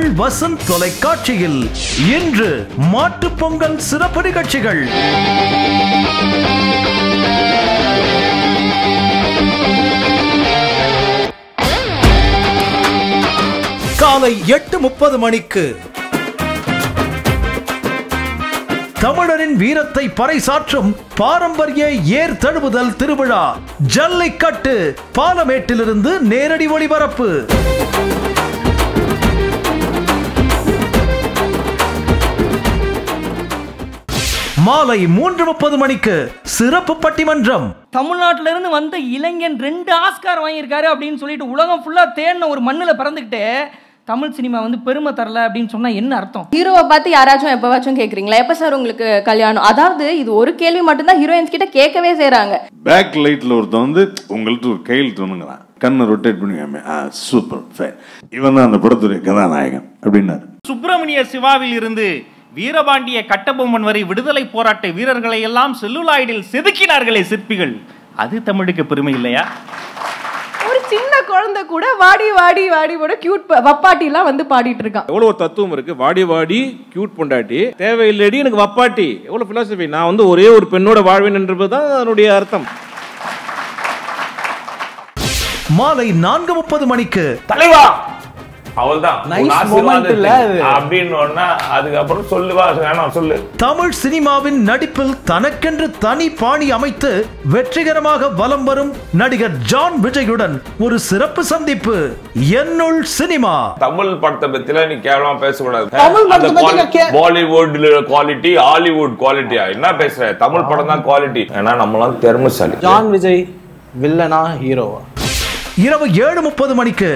உங்கள் வசந்த் தொலைக்காட்சியில் இன்று மாட்டுப் பொங்கல் சிறப்பு நிகழ்ச்சிகள். காலை 8:30 மணிக்கு தமிழரின் வீரத்தை பறைசாற்றும் பாரம்பரிய ஏர் தழுவுதல் திருவிழா ஜல்லிக்கட்டு பாலமேட்டிலிருந்து நேரடி ஒளிபரப்பு. மாலை 3:30 மணிக்கு சிறப்பு பட்டிமன்றம். தமிழ்நாட்டில இருந்து வந்த இளைஞன் 2 ஆஸ்கார் வாங்கியிருக்காரு அப்படின்னு சொல்லிட்டு உலகம் ஃபுல்லா தேடின ஒரு மண்ணுல பிறந்துக்கிட்டு தமிழ் சினிமா வந்து பெருமை தரல அப்படின்னு சொன்னா என்ன அர்த்தம்? ஹீரோவை பார்த்து யாராச்சும் எப்பவாச்சும் கேக்குறீங்களா, எப்ப சார் உங்களுக்கு கல்யாணம்? அதாவது இது ஒரு கேள்வி மட்டும்தான் ஹீரோயின்ஸ் கிட்ட கேட்கவே செய்யறாங்க. பேக் லைட்ல ஒருத்தன் வந்து உங்கள்ட்ட ஒரு கையில் தோணுங்கிறான், கண்ணை ரொட்டேட் பண்ணுவாமே, சூப்பர் ஃபைன், இவன் தான் அந்த படத்துடைய கதாநாயகன் அப்படின்னாரு. சுப்பிரமணிய சிவாவில் இருந்து வீரபாண்டிய கட்டபொம்மன் வரை விடுதலை போராட்ட வீரர்களை எல்லாம் செல்லுலாய்டில் செதுக்கினார்களே சிற்பிகள், அது தமிழுக்கு பெருமை இல்லையா? ஒரு சின்ன குழந்தை கூட வாடி வாடி வாடி போட கியூட் வப்பாட்டி எல்லாம் வந்து பாடிட்டு இருக்கான். எவ்வளவு ஒரு தத்துவம் இருக்கு, வாடி வாடி கியூட் பொண்டாட்டி தேவையில்லடி எனக்கு வப்பாட்டி, எவ்வளவு பிலாசபி. நான் வந்து ஒரே ஒரு பெண்ணோட வாழ்வேன் என்பதுதான் அதனுடைய அர்த்தம். மாலை 4:30 மணிக்கு தலைவா சொல்லு. தமிழ் சினிமாவின் நடிப்பில் தனக்கென்று தனி பாணி அமைத்து வெற்றிகரமாக வலம் வரும் நடிகர் ஜான் விஜயுடன் ஒரு சிறப்பு சந்திப்பு. என்னுள் சினிமா. தமிழ் படத்தை பத்தில நீ கேவலமா பேசக்கூடாது. பாலிவுட் குவாலிட்டி, ஹாலிவுட் குவாலிட்டியா என்ன பேசுற? தமிழ் படம் தான் குவாலிட்டி. ஏன்னா நம்மளாம் திறமைசாலி. ஜான் விஜய் வில்லனா ஹீரோவா? இரவு 7:30 மணிக்கு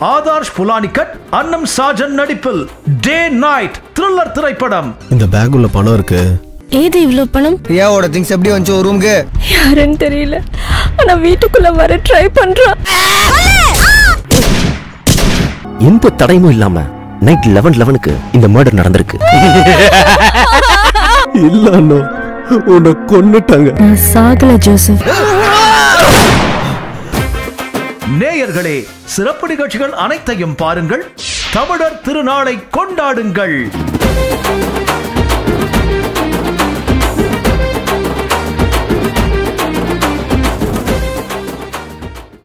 ஆதர்ஷ் புலானிகட் அன்னம் சாஜன் நடிப்பில் டே நைட் த்ரில்லர் திரைப்படம். இந்த பேக் உள்ள பணம் இருக்கு. ஏது இவ்ளோ பணம்? ரியாவோட திங்ஸ் எப்படி வந்து ஒரு ரூமுக்கு? யாருன்னு தெரியல, ஆனா வீட்டுக்குள்ள வர ட்ரை பண்றான். எந்த தடையும் இல்லாம நைட் 11:11க்கு இந்த மர்டர் நடந்திருக்கு. இல்ல அண்ணா, உன்னை கொன்னுட்டாங்க. நான் சாகல ஜோசப். நேயர்களே, சிறப்பு நிகழ்ச்சிகள் அனைத்தையும் பாருங்கள். தமிழர் திருநாளை கொண்டாடுங்கள்.